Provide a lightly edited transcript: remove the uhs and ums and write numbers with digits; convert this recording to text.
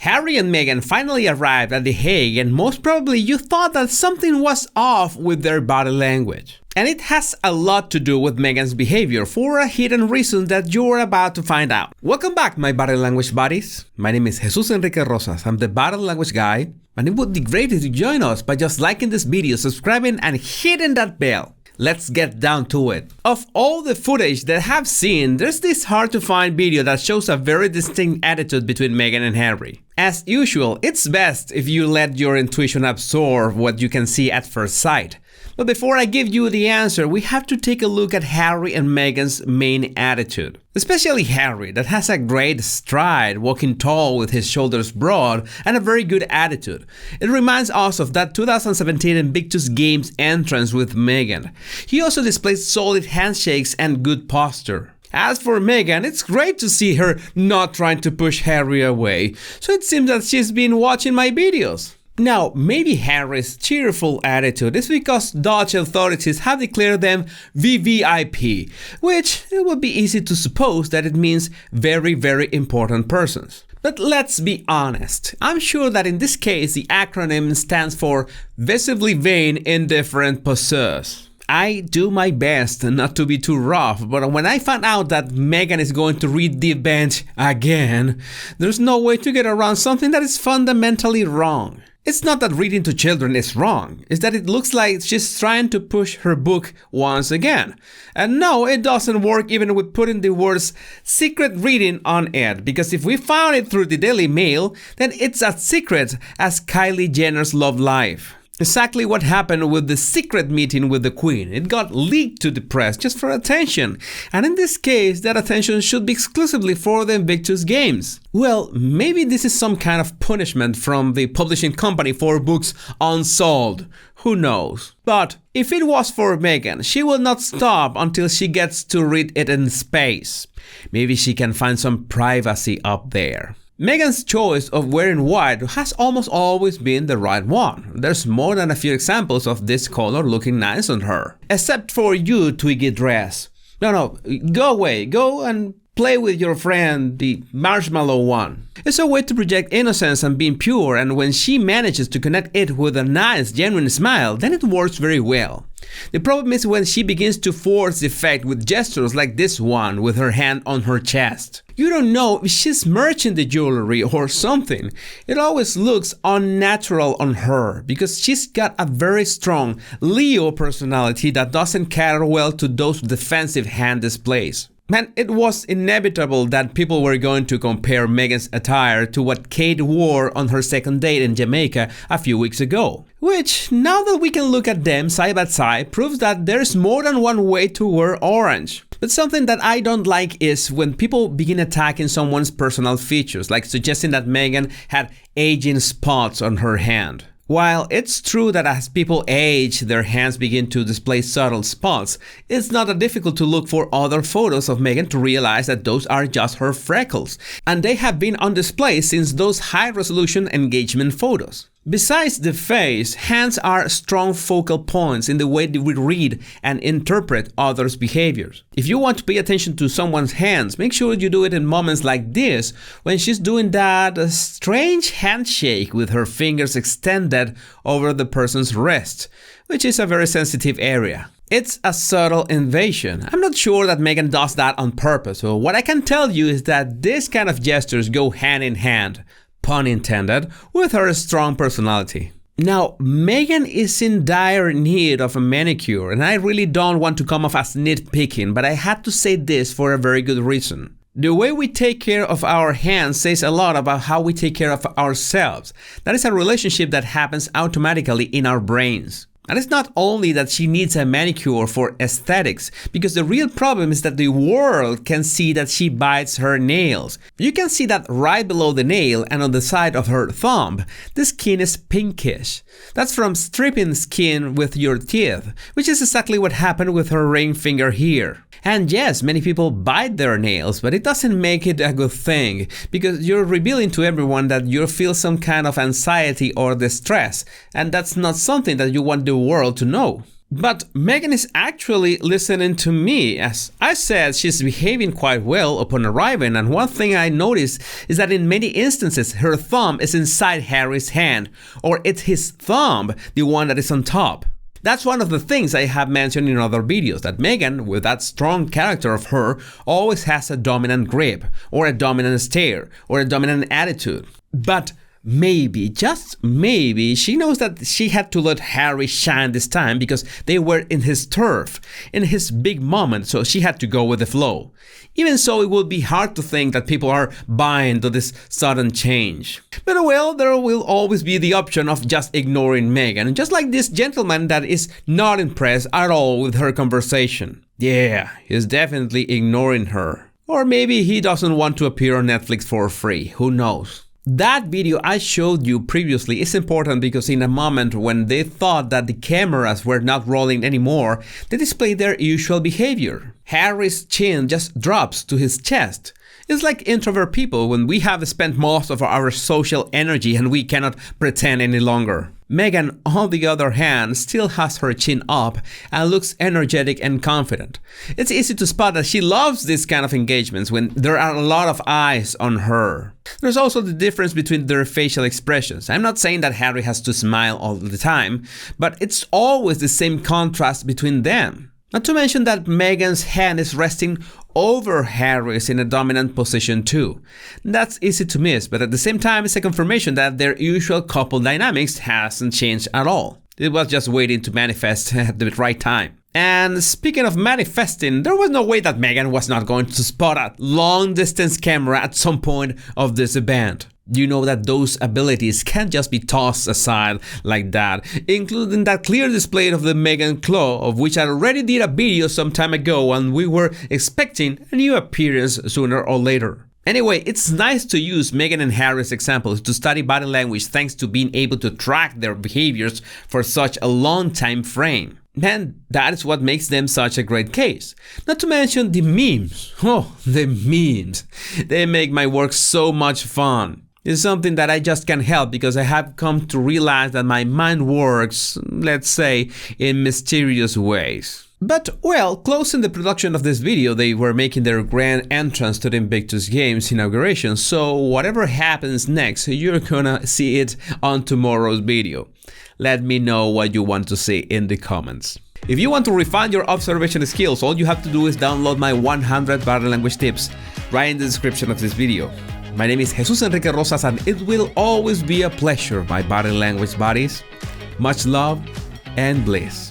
Harry and Meghan finally arrived at The Hague, and most probably you thought that something was off with their body language. And it has a lot to do with Meghan's behavior for a hidden reason that you're about to find out. Welcome back, my body language buddies. My name is Jesus Enrique Rosas. I'm the body language guy, and it would be great if you join us by just liking this video, subscribing, and hitting that bell. Let's get down to it. Of all the footage that I've seen, there's this hard to find video that shows a very distinct attitude between Meghan and Harry. As usual, it's best if you let your intuition absorb what you can see at first sight. But before I give you the answer, we have to take a look at Harry and Meghan's main attitude. Especially Harry, that has a great stride, walking tall with his shoulders broad, and a very good attitude. It reminds us of that 2017 Invictus Games entrance with Meghan. He also displays solid handshakes and good posture. As for Meghan, it's great to see her not trying to push Harry away, so it seems that she's been watching my videos. Now, maybe Harry's cheerful attitude is because Dutch authorities have declared them VVIP, which it would be easy to suppose that it means very, very important persons. But let's be honest, I'm sure that in this case the acronym stands for visibly vain, indifferent poseurs. I do my best not to be too rough, but when I found out that Meghan is going to read the bench again, there's no way to get around something that is fundamentally wrong. It's not that reading to children is wrong, it's that it looks like she's trying to push her book once again. And no, it doesn't work even with putting the words secret reading on it, because if we found it through the Daily Mail, then it's as secret as Kylie Jenner's love life. Exactly what happened with the secret meeting with the Queen. It got leaked to the press just for attention. And in this case, that attention should be exclusively for the Invictus Games. Well, maybe this is some kind of punishment from the publishing company for books unsold. Who knows? But if it was for Meghan, she will not stop until she gets to read it in space. Maybe she can find some privacy up there. Meghan's choice of wearing white has almost always been the right one. There's more than a few examples of this color looking nice on her. Except for you, Twiggy dress. No, go away. Go and play with your friend, the marshmallow one. It's a way to project innocence and being pure, and when she manages to connect it with a nice, genuine smile, then it works very well. The problem is when she begins to force the effect with gestures like this one with her hand on her chest. You don't know if she's merching the jewelry or something. It always looks unnatural on her because she's got a very strong Leo personality that doesn't cater well to those defensive hand displays. Man, it was inevitable that people were going to compare Meghan's attire to what Kate wore on her second date in Jamaica a few weeks ago. Which, now that we can look at them side by side, proves that there's more than one way to wear orange. But something that I don't like is when people begin attacking someone's personal features, like suggesting that Meghan had aging spots on her hand. While it's true that as people age, their hands begin to display subtle spots, it's not that difficult to look for other photos of Meghan to realize that those are just her freckles, and they have been on display since those high-resolution engagement photos. Besides the face, hands are strong focal points in the way that we read and interpret others' behaviors. If you want to pay attention to someone's hands, make sure you do it in moments like this, when she's doing that strange handshake with her fingers extended over the person's wrist, which is a very sensitive area. It's a subtle invasion. I'm not sure that Meghan does that on purpose, so what I can tell you is that this kind of gestures go hand in hand, pun intended, with her strong personality. Now, Meghan is in dire need of a manicure, and I really don't want to come off as nitpicking, but I had to say this for a very good reason. The way we take care of our hands says a lot about how we take care of ourselves. That is a relationship that happens automatically in our brains. And it's not only that she needs a manicure for aesthetics, because the real problem is that the world can see that she bites her nails. You can see that right below the nail and on the side of her thumb, the skin is pinkish. That's from stripping skin with your teeth, which is exactly what happened with her ring finger here. And yes, many people bite their nails, but it doesn't make it a good thing, because you're revealing to everyone that you feel some kind of anxiety or distress, and that's not something that you want the world to know. But Meghan is actually listening to me. As I said, she's behaving quite well upon arriving, and one thing I noticed is that in many instances her thumb is inside Harry's hand, or it's his thumb, the one that is on top. That's one of the things I have mentioned in other videos, that Meghan, with that strong character of her, always has a dominant grip, or a dominant stare, or a dominant attitude. But maybe, just maybe, she knows that she had to let Harry shine this time because they were in his turf, in his big moment, so she had to go with the flow. Even so, it would be hard to think that people are buying to this sudden change. But well, there will always be the option of just ignoring Meghan, just like this gentleman that is not impressed at all with her conversation. Yeah, he's definitely ignoring her. Or maybe he doesn't want to appear on Netflix for free, who knows? That video I showed you previously is important because in a moment when they thought that the cameras were not rolling anymore, they displayed their usual behavior. Harry's chin just drops to his chest. It's like introvert people when we have spent most of our social energy and we cannot pretend any longer. Meghan, on the other hand, still has her chin up and looks energetic and confident. It's easy to spot that she loves this kind of engagements when there are a lot of eyes on her. There's also the difference between their facial expressions. I'm not saying that Harry has to smile all the time, but it's always the same contrast between them. Not to mention that Meghan's hand is resting over Harry's in a dominant position too. That's easy to miss, but at the same time it's a confirmation that their usual couple dynamics hasn't changed at all. It was just waiting to manifest at the right time. And speaking of manifesting, there was no way that Meghan was not going to spot a long-distance camera at some point of this event. You know that those abilities can't just be tossed aside like that, including that clear display of the Meghan claw, of which I already did a video some time ago and we were expecting a new appearance sooner or later. Anyway, it's nice to use Meghan and Harry's examples to study body language thanks to being able to track their behaviors for such a long time frame. And that is what makes them such a great case. Not to mention the memes. Oh, the memes. They make my work so much fun. It's something that I just can't help because I have come to realize that my mind works, let's say, in mysterious ways. But, well, closing the production of this video, they were making their grand entrance to the Invictus Games inauguration, so whatever happens next, you're gonna see it on tomorrow's video. Let me know what you want to see in the comments. If you want to refine your observation skills, all you have to do is download my 100 body language tips right in the description of this video. My name is Jesus Enrique Rosas and it will always be a pleasure, my body language buddies. Much love and bliss.